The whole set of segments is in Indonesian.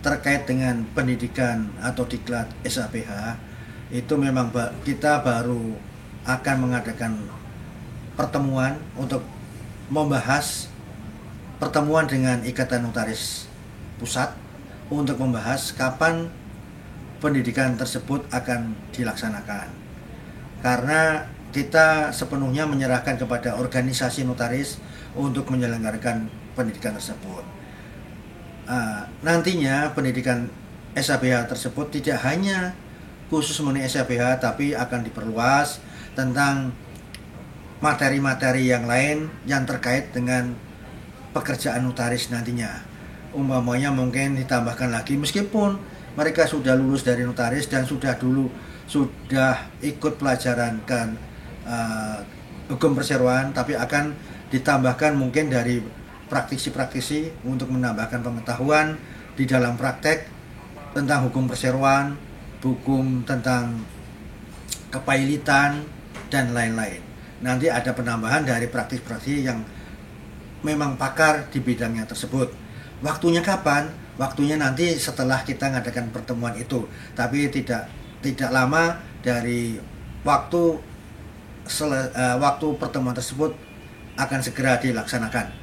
terkait dengan pendidikan atau diklat SAPH itu memang kita baru akan mengadakan pertemuan untuk membahas pertemuan dengan Ikatan Notaris Pusat untuk membahas kapan pendidikan tersebut akan dilaksanakan. Karena kita sepenuhnya menyerahkan kepada organisasi notaris untuk menyelenggarakan pendidikan tersebut. Nantinya pendidikan SAPH tersebut tidak hanya khusus mengenai SAPH, tapi akan diperluas tentang materi-materi yang lain yang terkait dengan pekerjaan notaris nantinya. Umpamanya mungkin ditambahkan lagi, meskipun mereka sudah lulus dari notaris dan sudah ikut pelajaran hukum perseroan, tapi akan ditambahkan mungkin dari praktisi-praktisi untuk menambahkan pengetahuan di dalam praktek tentang hukum perseroan, hukum tentang kepailitan, dan lain-lain. Nanti ada penambahan dari praktis-praktisi yang memang pakar di bidangnya tersebut. Waktunya kapan? Waktunya nanti setelah kita mengadakan pertemuan itu, tapi tidak lama dari waktu pertemuan tersebut akan segera dilaksanakan.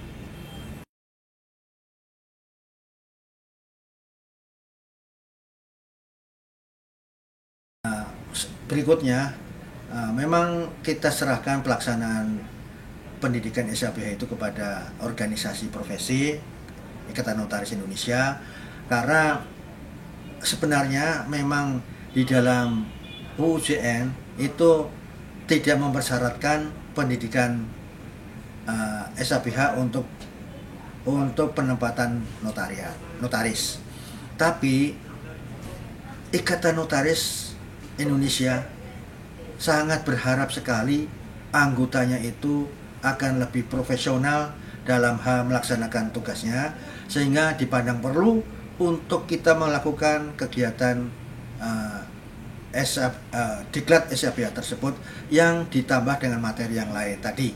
Berikutnya, memang kita serahkan pelaksanaan pendidikan SAPH itu kepada organisasi profesi Ikatan Notaris Indonesia, karena sebenarnya memang di dalam UUJN itu tidak mempersyaratkan pendidikan SAPH untuk penempatan notaris. Tapi Ikatan Notaris Indonesia sangat berharap sekali anggotanya itu akan lebih profesional dalam hal melaksanakan tugasnya, sehingga dipandang perlu untuk kita melakukan kegiatan diklat SAPH tersebut yang ditambah dengan materi yang lain tadi.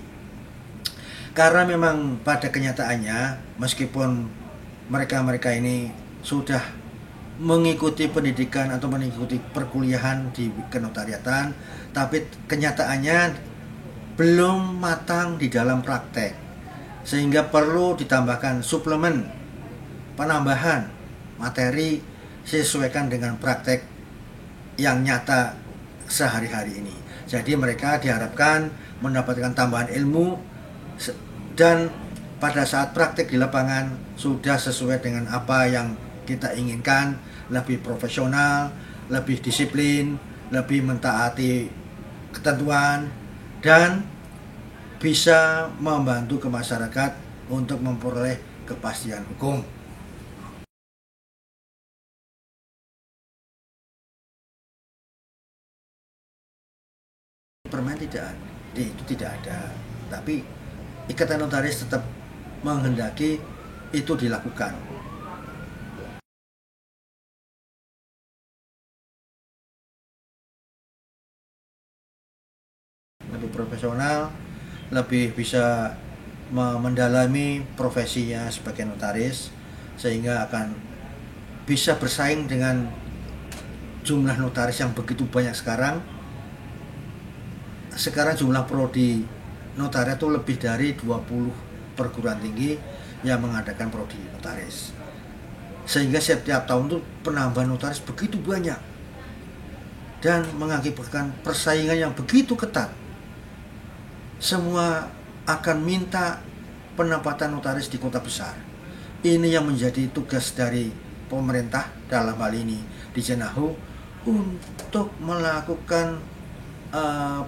Karena memang pada kenyataannya, meskipun mereka ini sudah mengikuti pendidikan atau mengikuti perkuliahan di kenotariatan, tapi kenyataannya belum matang di dalam praktek, sehingga perlu ditambahkan suplemen penambahan materi sesuaikan dengan praktek yang nyata sehari-hari ini. Jadi mereka diharapkan mendapatkan tambahan ilmu dan pada saat praktek di lapangan sudah sesuai dengan apa yang kita inginkan, lebih profesional, lebih disiplin, lebih mentaati ketentuan, dan bisa membantu ke masyarakat untuk memperoleh kepastian hukum. Permen itu tidak ada, tapi Ikatan Notaris tetap menghendaki itu dilakukan. Lebih profesional, lebih bisa mendalami profesinya sebagai notaris, sehingga akan bisa bersaing dengan jumlah notaris yang begitu banyak sekarang. Sekarang jumlah prodi notaris itu lebih dari 20 perguruan tinggi yang mengadakan prodi notaris, sehingga setiap tahun itu penambahan notaris begitu banyak dan mengakibatkan persaingan yang begitu ketat. Semua akan minta penempatan notaris di kota besar. Ini yang menjadi tugas dari pemerintah dalam hal ini di Jenahu untuk melakukan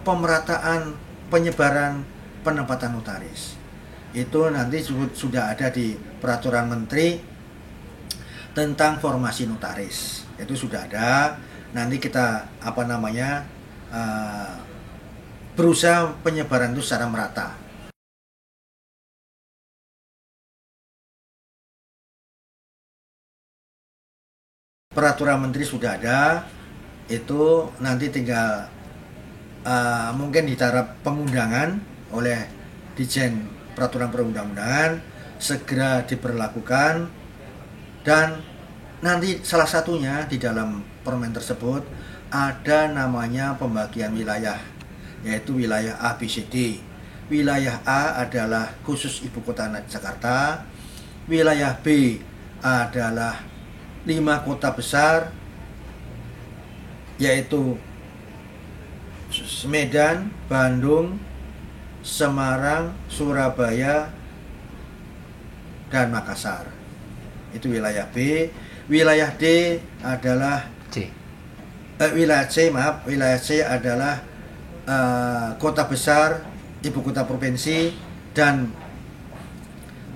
pemerataan penyebaran penempatan notaris. Itu nanti sudah ada di peraturan menteri tentang formasi notaris. Itu sudah ada. Nanti kita berusaha penyebaran itu secara merata. Peraturan menteri sudah ada, itu nanti tinggal mungkin di taraf pengundangan oleh Dijen Peraturan Perundang-undangan segera diberlakukan dan nanti salah satunya di dalam permen tersebut ada namanya pembagian wilayah, yaitu wilayah A, B, C, D. Wilayah A adalah khusus ibu kota Jakarta. Wilayah B adalah 5 kota besar, yaitu Medan, Bandung, Semarang, Surabaya, dan Makassar. Itu wilayah B. Wilayah D adalah wilayah C adalah kota besar, ibu kota provinsi, dan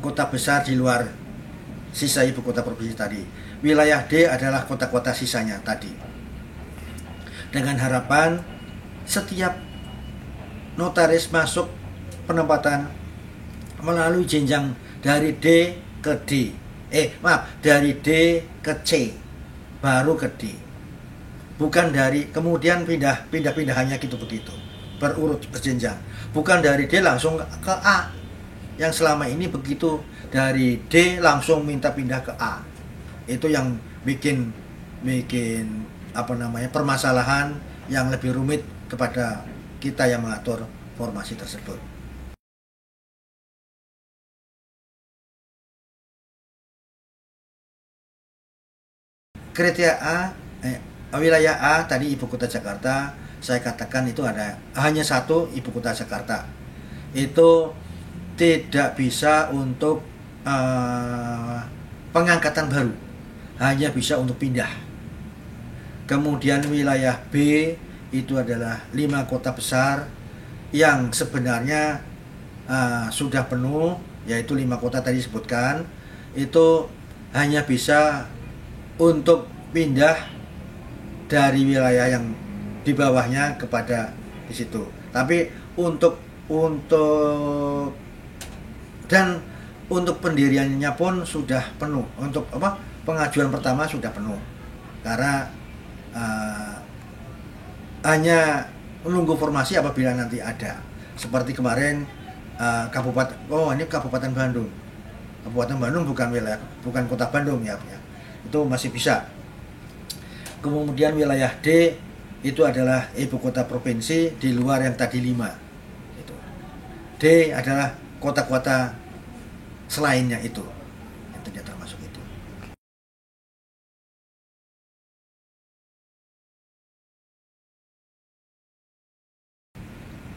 kota besar di luar sisa ibu kota provinsi tadi. Wilayah D adalah kota-kota sisanya tadi. Dengan harapan setiap notaris masuk penempatan melalui jenjang dari D ke D. Dari D ke C baru ke D. Bukan dari kemudian pindah-pindahannya gitu-begitu. Berurut berjenjang. Bukan dari D langsung ke A. Yang selama ini begitu, dari D langsung minta pindah ke A. Itu yang bikin permasalahan yang lebih rumit kepada kita yang mengatur formasi tersebut. Kriteria wilayah A tadi ibu kota Jakarta, saya katakan itu ada hanya satu ibu kota Jakarta. Itu tidak bisa untuk pengangkatan baru, hanya bisa untuk pindah. Kemudian wilayah B itu adalah 5 kota besar yang sebenarnya sudah penuh, yaitu 5 kota tadi disebutkan. Itu hanya bisa untuk pindah dari wilayah yang di bawahnya kepada di situ. Tapi untuk pendiriannya pun sudah penuh. Untuk pengajuan pertama sudah penuh karena hanya menunggu formasi apabila nanti ada. Seperti kemarin Kabupaten Bandung. Kabupaten Bandung bukan wilayah, bukan kota Bandung ya. Itu masih bisa. Kemudian wilayah D itu adalah ibu kota provinsi di luar yang tadi 5. Itu. D adalah kota-kota selainnya itu. Yang tidak termasuk itu.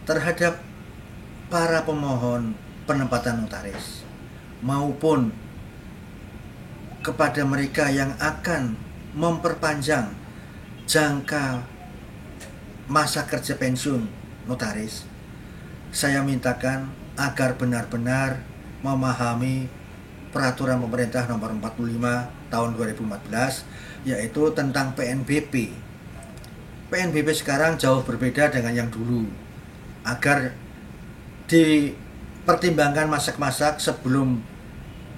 Terhadap para pemohon penempatan notaris maupun kepada mereka yang akan memperpanjang jangka masa kerja pensiun notaris, saya mintakan agar benar-benar memahami peraturan pemerintah nomor 45 tahun 2014, yaitu tentang PNBP. PNBP sekarang jauh berbeda dengan yang dulu, agar dipertimbangkan masak-masak sebelum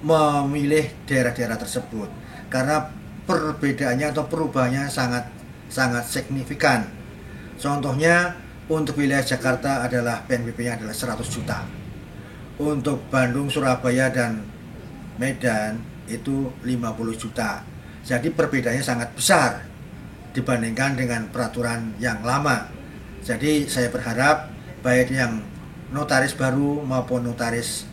memilih daerah-daerah tersebut, karena perbedaannya atau perubahannya sangat signifikan. Contohnya untuk wilayah Jakarta adalah PNBP-nya adalah 100 juta. Untuk Bandung, Surabaya, dan Medan itu 50 juta. Jadi perbedaannya sangat besar dibandingkan dengan peraturan yang lama. Jadi saya berharap baik yang notaris baru maupun notaris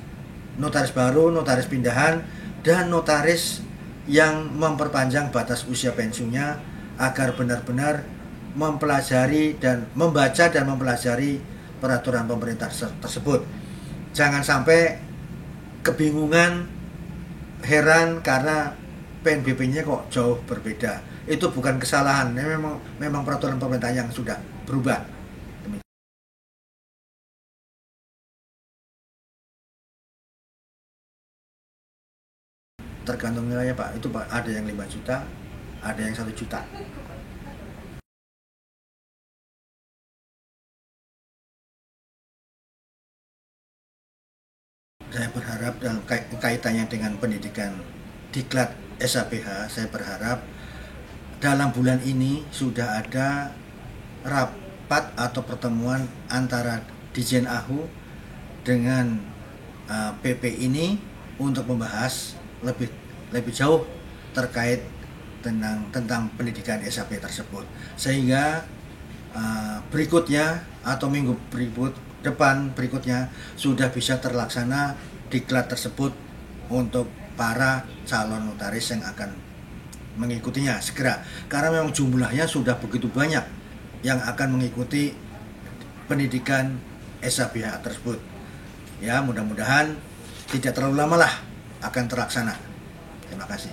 baru, notaris pindahan, dan notaris yang memperpanjang batas usia pensiunnya agar benar-benar mempelajari dan membaca dan mempelajari peraturan pemerintah tersebut. Jangan sampai kebingungan, heran karena PNBP-nya kok jauh berbeda. Itu bukan kesalahan, memang peraturan pemerintah yang sudah berubah. Tergantung wilayah Pak, itu Pak ada yang 5 juta, ada yang 1 juta. Saya berharap dalam kaitannya dengan pendidikan diklat SAPH, saya berharap dalam bulan ini sudah ada rapat atau pertemuan antara Dijen AHU dengan PP ini untuk membahas lebih jauh terkait tentang pendidikan SAP tersebut, sehingga berikutnya atau minggu berikutnya sudah bisa terlaksana diklat tersebut untuk para calon notaris yang akan mengikutinya segera, karena memang jumlahnya sudah begitu banyak yang akan mengikuti pendidikan SAPH tersebut. Ya, mudah-mudahan tidak terlalu lama lah akan terlaksana. Terima kasih.